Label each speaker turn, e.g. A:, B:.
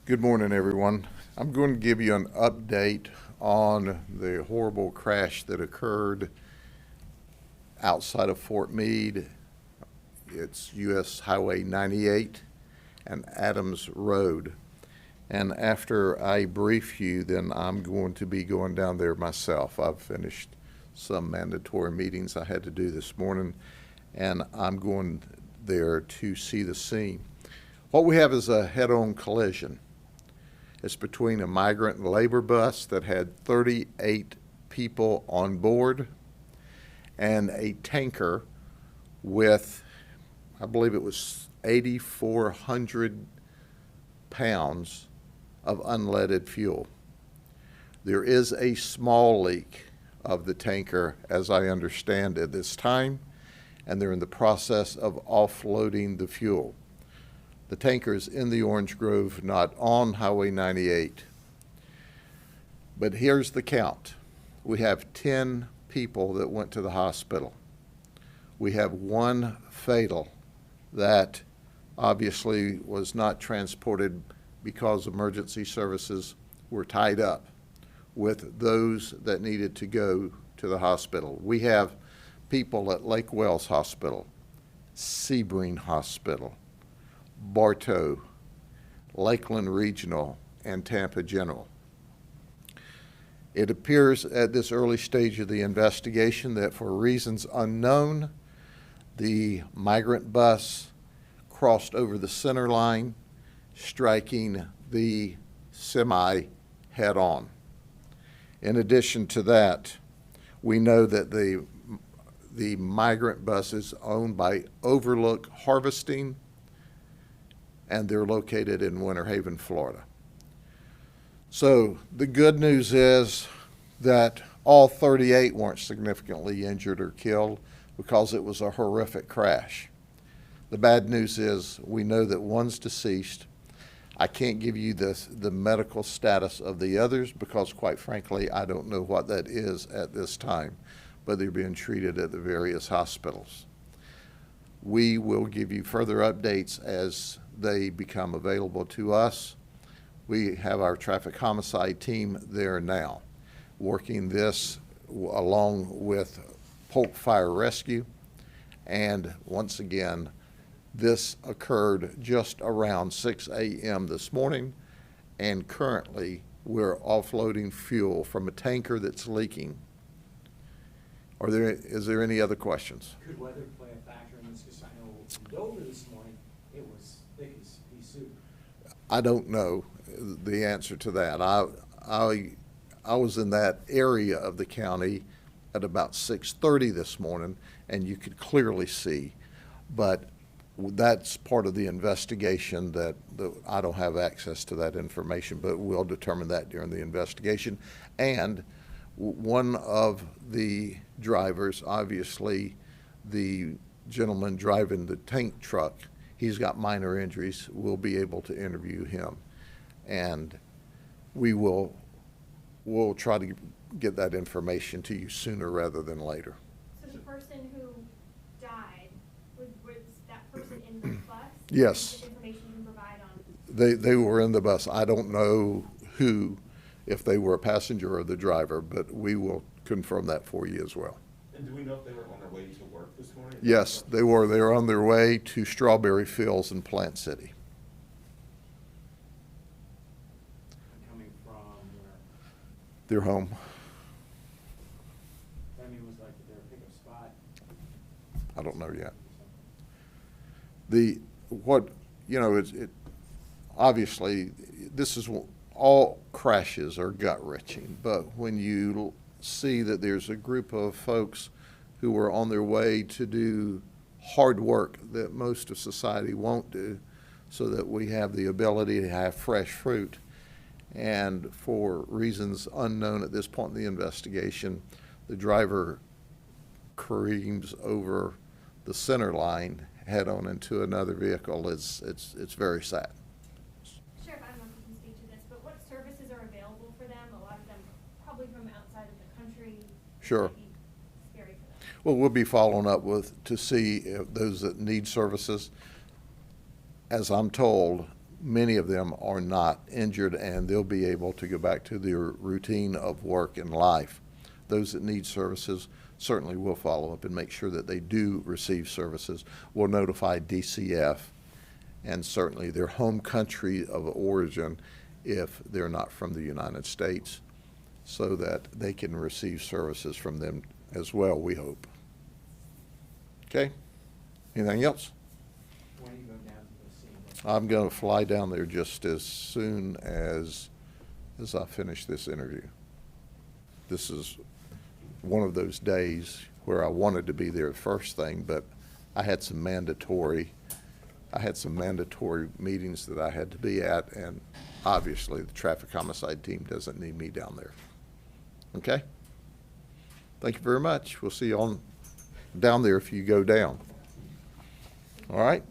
A: Good morning, everyone. I'm going to give you an update on the horrible crash that occurred outside of Fort Meade. It's US Highway 98 and Adams Road. And after I brief you, then I'm going to be going down there myself. I've finished some mandatory meetings I had to do this morning, and I'm going there to see the scene. What we have is a head-on collision. It's between a migrant and labor bus that had 38 people on board and a tanker with, I believe it was 8,400 pounds of unleaded fuel. There is a small leak of the tanker, as I understand at this time, and they're in the process of offloading the fuel. The tanker is in the Orange Grove, not on Highway 98. But here's the count. We have 10 people that went to the hospital. We have one fatal that obviously was not transported because emergency services were tied up with those that needed to go to the hospital. We have people at Lake Wells Hospital, Sebring Hospital, Bartow, Lakeland Regional, and Tampa General. It appears at this early stage of the investigation that for reasons unknown, the migrant bus crossed over the center line, striking the semi head on. In addition to that, we know that the migrant bus is owned by Overlook Harvesting, and they're located in Winter Haven, Florida. So the good news is that all 38 weren't significantly injured or killed because it was a horrific crash. The bad news is we know that one's deceased. I can't give you the medical status of the others because, quite frankly, I don't know what that is at this time, but they're being treated at the various hospitals. We will give you further updates as they become available to us. We have our traffic homicide team there now, working this along with Polk Fire Rescue. And once again, this occurred just around 6 a.m. this morning, and currently we're offloading fuel from a tanker that's leaking. Is there any other questions?
B: Could weather play a factor in this? Because I know in Dover this morning, it was thick as pea soup.
A: I don't know the answer to that. I was in that area of the county at about 6:30 this morning, and you could clearly see, but that's part of the investigation that I don't have access to that information, but we'll determine that during the investigation. And one of the drivers, obviously the gentleman driving the tank truck, he's got minor injuries. We'll be able to interview him, and we'll try to get that information to you sooner rather than later.
C: So the person who died, was that person in the bus?
A: Yes.
C: What information you can provide on?
A: They were in the bus. I don't know who, if they were a passenger or the driver, but we will confirm that for you as well.
D: And do we know if they were on their way to work this morning?
A: Yes, they were. They were on their way to Strawberry Fields in Plant City.
B: Coming from where?
A: They're home.
B: I mean, it was like their pickup spot.
A: I don't know yet. Obviously, this is all crashes are gut-wrenching, but when you see that there's a group of folks who are on their way to do hard work that most of society won't do so that we have the ability to have fresh fruit, and for reasons unknown at this point in the investigation, the driver careens over the center line head on into another vehicle. It's very sad.
C: Sheriff, I don't know if you can speak to this, but what services are available for them? A lot of them probably from outside of the country.
A: Sure.
C: Might be scary for them.
A: Well, we'll be following up to see if those that need services. As I'm told, many of them are not injured, and they'll be able to go back to their routine of work and life. Those that need services, certainly will follow up and make sure that they do receive services. We'll notify DCF and certainly their home country of origin if they're not from the United States, so that they can receive services from them as well, we hope. Okay? Anything else?
B: When you go down to the scene.
A: I'm going to fly down there just as soon as I finish this interview. This is one of those days where I wanted to be there first thing, but I had some mandatory meetings that I had to be at, and obviously the traffic homicide team doesn't need me down there. Okay? Thank you very much. We'll see you on down there if you go down. All right?